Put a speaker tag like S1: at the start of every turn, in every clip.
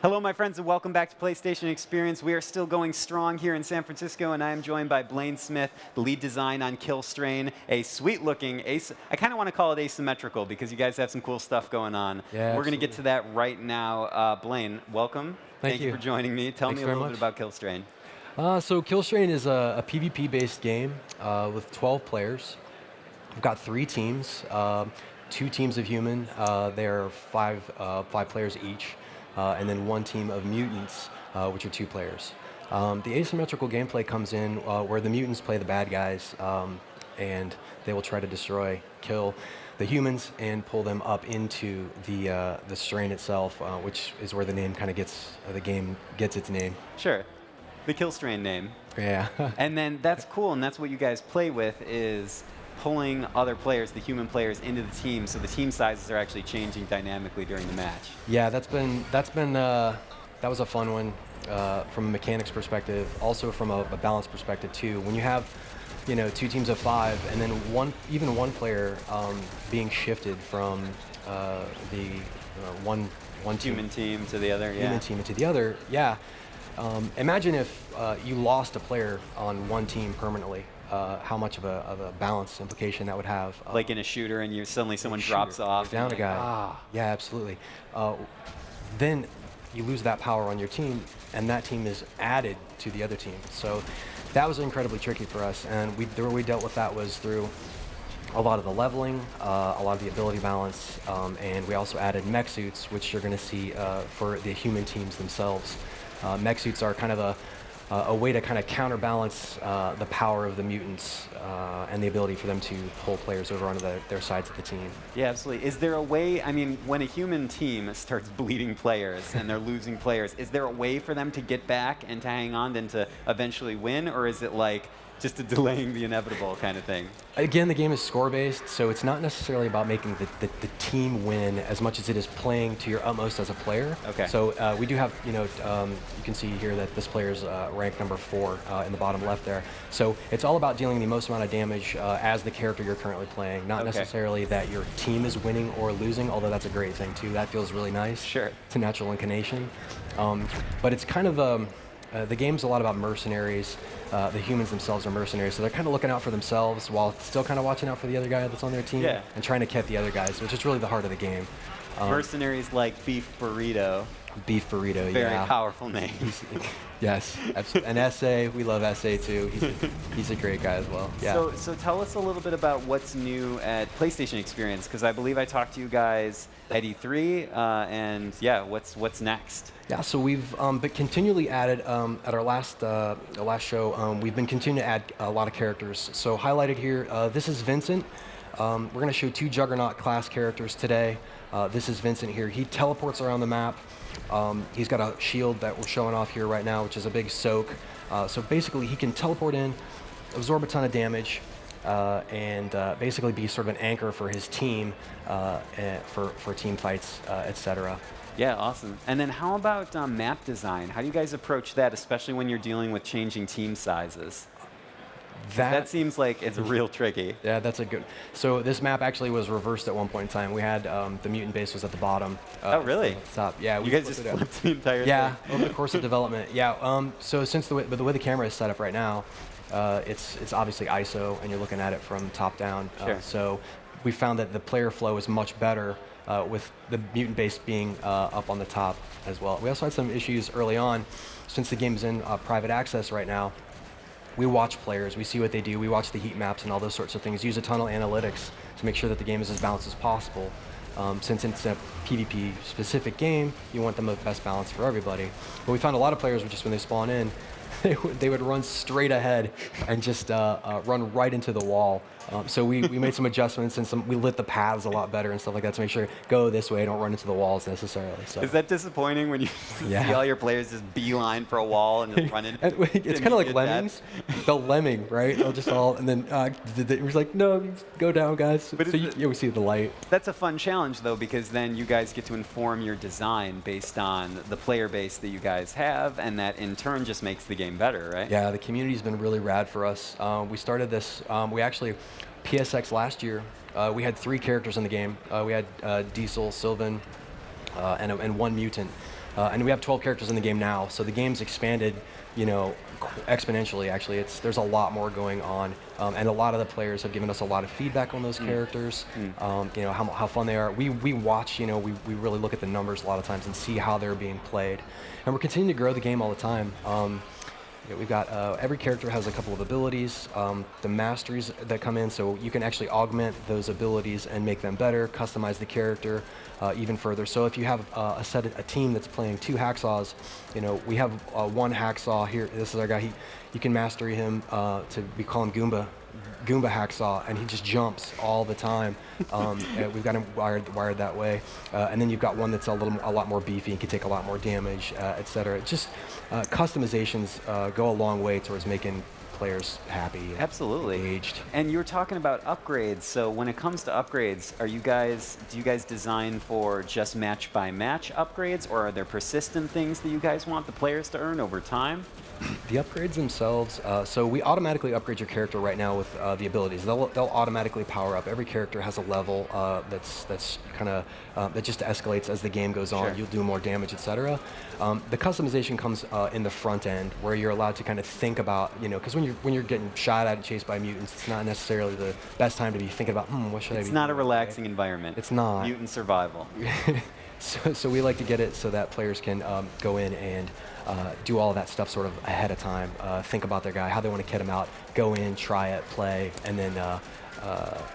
S1: Hello, my friends, and welcome back to PlayStation Experience. We are still going strong here in San Francisco, and I am joined by Blaine Smith, the lead design on Kill Strain, a sweet-looking, I kind of want to call it asymmetrical because you guys have some cool stuff going on.
S2: Yeah,
S1: We're going to get to that right now. Blaine, welcome.
S2: Thank you
S1: For joining me. Tell
S2: Thanks
S1: me a
S2: very
S1: little
S2: much.
S1: bit about Kill Strain.
S2: So Kill Strain is a PvP-based game with 12 players. We've got 3 teams, 2 teams of human. They are five players each, and then 1 team of mutants, which are 2 players. The asymmetrical gameplay comes in where the mutants play the bad guys, and they will try to kill the humans and pull them up into the strain itself, which is where the name kind of the game gets its name.
S1: Sure. The Kill Strain name.
S2: Yeah.
S1: And then that's cool, and that's what you guys play with is pulling other players, the human players, into the team, so the team sizes are actually changing dynamically during the match.
S2: Yeah, that was a fun one from a mechanics perspective, also from a balance perspective too. When you have 2 teams of 5, and then one player being shifted from the one
S1: Human team to the other, yeah.
S2: Human team into the other, yeah. Imagine if you lost a player on one team permanently. How much of a balance implication that would have.
S1: Like in a shooter, and suddenly someone drops off.
S2: Down a guy. Yeah, absolutely. Then you lose that power on your team, and that team is added to the other team. So that was incredibly tricky for us, and the way we dealt with that was through a lot of the leveling, a lot of the ability balance, and we also added mech suits, which you're going to see for the human teams themselves. Mech suits are kind of a way to kind of counterbalance the power of the mutants and the ability for them to pull players over onto their sides of the team.
S1: Yeah, absolutely. Is there a way, I mean, when a human team starts bleeding players and they're losing players, is there a way for them to get back and to hang on and to eventually win, or is it like just a delaying the inevitable kind of thing?
S2: Again, the game is score-based, so it's not necessarily about making the team win as much as it is playing to your utmost as a player.
S1: Okay.
S2: So we do have, you can see here that this player's rank number 4 in the bottom left there. So it's all about dealing the most amount of damage as the character you're currently playing, not necessarily that your team is winning or losing, although that's a great thing too. That feels really nice.
S1: Sure.
S2: It's a natural inclination. But it's kind of, the game's a lot about mercenaries. The humans themselves are mercenaries, so they're kind of looking out for themselves while still kind of watching out for the other guy that's on their team and trying to catch the other guys, which is really the heart of the game.
S1: Mercenaries like Beef Burrito.
S2: Beef Burrito,
S1: Very powerful name.
S2: Yes, absolutely. And SA, we love SA too. He's a great guy as well. Yeah.
S1: So tell us a little bit about what's new at PlayStation Experience, because I believe I talked to you guys at E3, and yeah, what's next?
S2: Yeah, so we've been continually added at our last show. We've been continuing to add a lot of characters. So highlighted here, this is Vincent. We're going to show 2 Juggernaut class characters today. This is Vincent here. He teleports around the map. He's got a shield that we're showing off here right now, which is a big soak. So basically, he can teleport in, absorb a ton of damage, and basically be sort of an anchor for his team for team fights, etc.
S1: Yeah, awesome. And then how about map design? How do you guys approach that, especially when you're dealing with changing team sizes? That seems like it's real tricky.
S2: Yeah, that's a good. So this map actually was reversed at one point in time. We had the mutant base was at the bottom.
S1: Oh, really?
S2: Top. Yeah.
S1: You guys just flipped the entire thing?
S2: Yeah, over the course of development. Yeah. So since the way the camera is set up right now, it's obviously ISO, and you're looking at it from top down.
S1: Sure.
S2: So we found that the player flow is much better with the mutant base being up on the top as well. We also had some issues early on, since the game is in private access right now. We watch players, we see what they do, we watch the heat maps and all those sorts of things, use a ton of analytics to make sure that the game is as balanced as possible. Since it's a PvP specific game, you want the best balance for everybody. But we found a lot of players, just when they spawn in, they would run straight ahead and just run right into the wall. So we made some adjustments, and we lit the paths a lot better and stuff like that to make sure go this way, don't run into the walls necessarily. So.
S1: Is that disappointing when you see all your players just beeline for a wall and just run in?
S2: It's kind of like lemmings. They'll lemming, right? They'll just all, and then it was like, no, go down, guys.
S1: But
S2: we see the light.
S1: That's a fun challenge, though, because then you guys get to inform your design based on the player base that you guys have, and that in turn just makes the game better, right?
S2: Yeah, the community's been really rad for us. We started this, we actually, PSX last year, we had 3 characters in the game. We had Diesel, Sylvan, and 1 mutant. And we have 12 characters in the game now, so the game's expanded, exponentially. Actually, there's a lot more going on, and a lot of the players have given us a lot of feedback on those characters. How fun they are. We watch, we really look at the numbers a lot of times and see how they're being played, and we're continuing to grow the game all the time. We've got every character has a couple of abilities, the masteries that come in, so you can actually augment those abilities and make them better, customize the character even further. So if you have a team that's playing 2 hacksaws, we have 1 hacksaw here. This is our guy. You can mastery him we call him Goomba Hacksaw, and he just jumps all the time. We've got him wired that way, and then you've got one that's a lot more beefy and can take a lot more damage, etc. Just customizations go a long way towards making players happy.
S1: Absolutely.
S2: Engaged.
S1: And you were talking about upgrades. So when it comes to upgrades, do you guys design for just match by match upgrades, or are there persistent things that you guys want the players to earn over time?
S2: The upgrades themselves, so we automatically upgrade your character right now with the abilities. They'll automatically power up. Every character has a level that's kind of that just escalates as the game goes on.
S1: Sure.
S2: You'll do more damage, etc. The customization comes in the front end, where you're allowed to kind of think about, because when you're getting shot at and chased by mutants, it's not necessarily the best time to be thinking about, what should I be doing?
S1: It's not a relaxing environment.
S2: It's not.
S1: Mutant survival.
S2: So we like to get it so that players can go in and do all of that stuff sort of ahead of time, think about their guy, how they want to kit him out, go in, try it, play, and then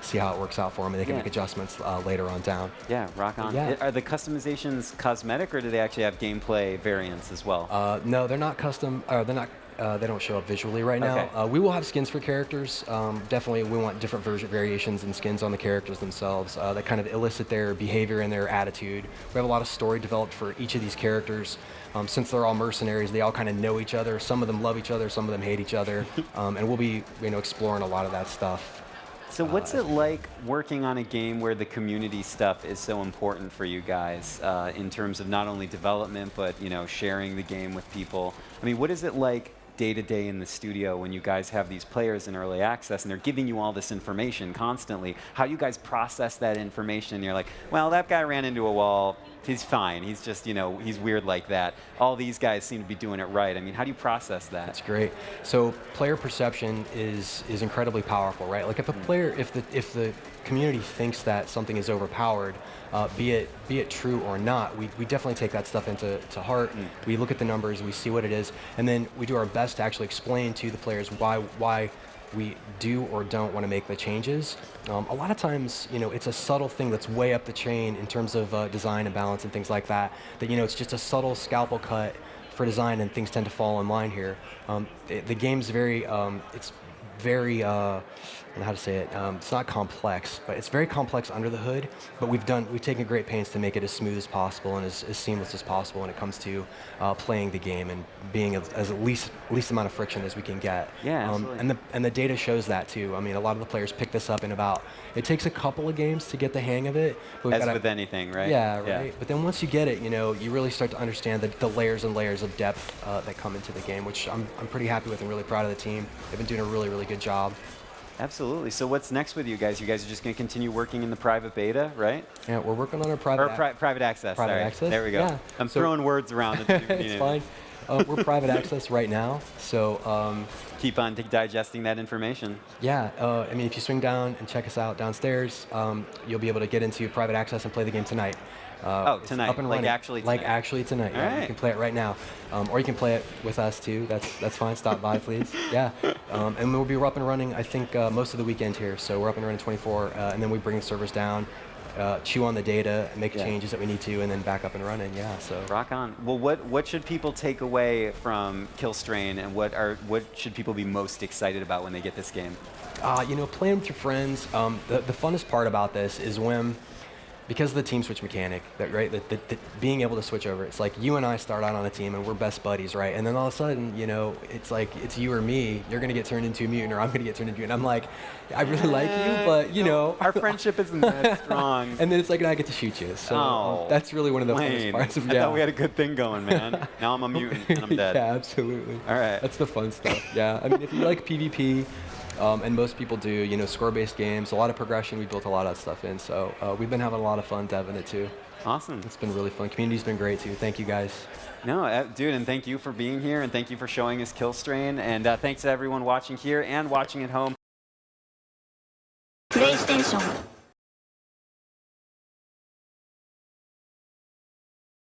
S2: see how it works out for them, and they can make adjustments later on down.
S1: Yeah, rock on.
S2: Yeah.
S1: Are the customizations cosmetic, or do they actually have gameplay variants as well?
S2: No, they're not custom. They don't show up visually right now.
S1: Okay.
S2: We will have skins for characters. Definitely, we want different variations and skins on the characters themselves that kind of elicit their behavior and their attitude. We have a lot of story developed for each of these characters. Since they're all mercenaries, they all kind of know each other. Some of them love each other, some of them hate each other, and we'll be exploring a lot of that stuff.
S1: So what's it like working on a game where the community stuff is so important for you guys in terms of not only development, but sharing the game with people? I mean, what is it like day-to-day in the studio when you guys have these players in early access and they're giving you all this information constantly? How do you guys process that information? You're like, well, that guy ran into a wall. He's fine. He's just, he's weird like that. All these guys seem to be doing it right. I mean, how do you process that?
S2: That's great. So player perception is incredibly powerful, right? Like if the community thinks that something is overpowered, be it true or not, we definitely take that stuff into heart. We look at the numbers, we see what it is, and then we do our best to actually explain to the players why we do or don't want to make the changes. A lot of times, it's a subtle thing that's way up the chain in terms of design and balance and things like that, it's just a subtle scalpel cut for design, and things tend to fall in line here. The game's very, it's very, I don't know how to say it, it's not complex, but it's very complex under the hood, but we've taken great pains to make it as smooth as possible and as seamless as possible when it comes to playing the game and being as least amount of friction as we can get.
S1: Yeah, absolutely.
S2: And the data shows that too. I mean, a lot of the players pick this up in it takes a couple of games to get the hang of it. But
S1: as with anything, right?
S2: Yeah, right. Yeah. But then once you get it, you really start to understand the layers and layers of depth that come into the game, which I'm pretty happy with and really proud of the team. They've been doing a really, really good job.
S1: Absolutely. So what's next with you guys? You guys are just going to continue working in the private beta, right?
S2: Yeah, we're working on our private
S1: access.
S2: Private access.
S1: There we go.
S2: Yeah.
S1: I'm throwing words around.
S2: It's fine. We're private access right now, so
S1: keep on digesting that information.
S2: Yeah, I mean, if you swing down and check us out downstairs, you'll be able to get into private access and play the game tonight.
S1: Tonight,
S2: up and running.
S1: Actually tonight.
S2: Like actually tonight.
S1: All
S2: Yeah,
S1: right.
S2: You can play it right now, or you can play it with us too. That's fine. Stop by, please. Yeah, and we'll be up and running. I think most of the weekend here. So we're up and running 24, and then we bring the servers down, chew on the data, make changes that we need to, and then back up and running. Yeah. So
S1: rock on. Well, what should people take away from Killstrain, and what should people be most excited about when they get this game?
S2: Playing with your friends. The funnest part about this is when, because of the team switch mechanic, the being able to switch over, it's like you and I start out on a team and we're best buddies, right? And then all of a sudden, it's like it's you or me. You're gonna get turned into a mutant, or I'm gonna get turned into a mutant. I'm like, I really like you, but
S1: our friendship isn't that strong.
S2: And then it's like, I get to shoot you. So that's really one of the funnest parts of.
S1: I thought we had a good thing going, man. Now I'm a mutant and I'm dead.
S2: Yeah, absolutely.
S1: All right.
S2: That's the fun stuff. Yeah. I mean, if you like PvP. And most people do, you know, score-based games, a lot of progression. We built a lot of that stuff in, so we've been having a lot of fun deving it too.
S1: Awesome.
S2: It's been really fun. Community's been great too. Thank you guys.
S1: No, dude, and thank you for being here, and thank you for showing us Killstrain, and thanks to everyone watching here and watching at home.
S3: PlayStation